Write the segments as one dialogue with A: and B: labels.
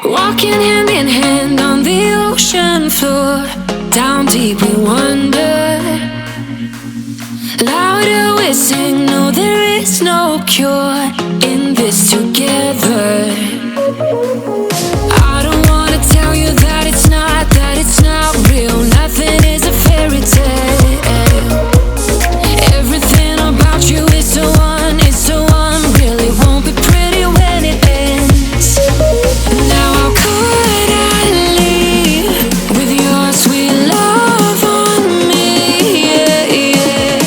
A: Walking hand in hand on the ocean floor, down deep we wander. Louder we sing, no there is no cure in this together. I don't wanna tell you that it's not real. Nothing is a fairy tale. Everything about you is so unreal. It won't be pretty when it ends. Now how could I leave with your sweet love on me? Yeah, yeah.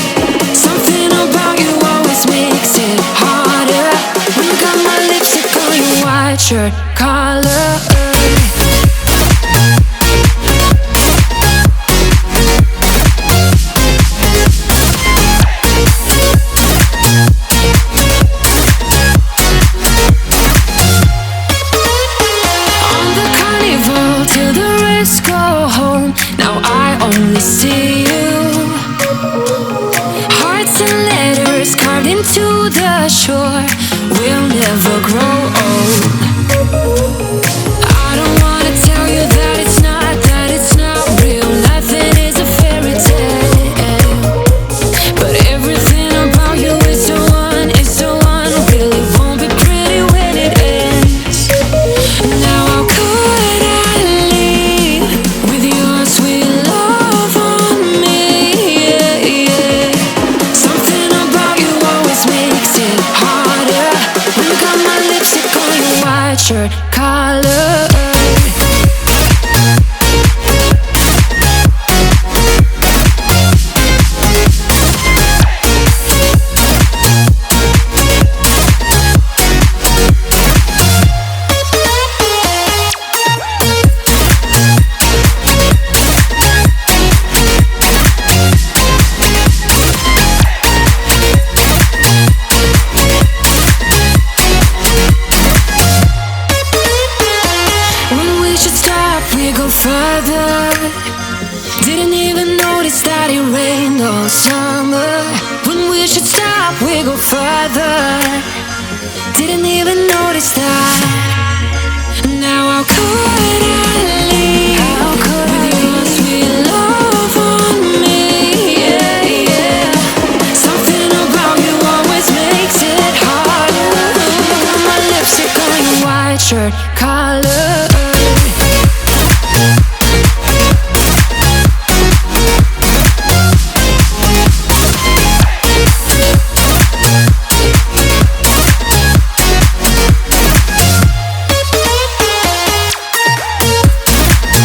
A: Something about you always makes it harder. When you got my lipstick on your white shirt collar. Only see you. Hearts and letters carved into the shore. We'll never grow old. I don't wanna tell you that it's not real. Nothing is a fairy tale. But everything about you is so unreal. It won't be pretty when it ends. Now how could I leave with your sweet love on me? Yeah, yeah. Something about you always makes it harder. When you got my lipstick on your white shirt collar. We go further. Didn't even notice that it rained all summer. When we should stop, we go further. Didn't even notice that. Now how could I leave with your sweet love on me? Yeah, yeah. Something about you always makes it harder. Got my lipstick on your white shirt collar.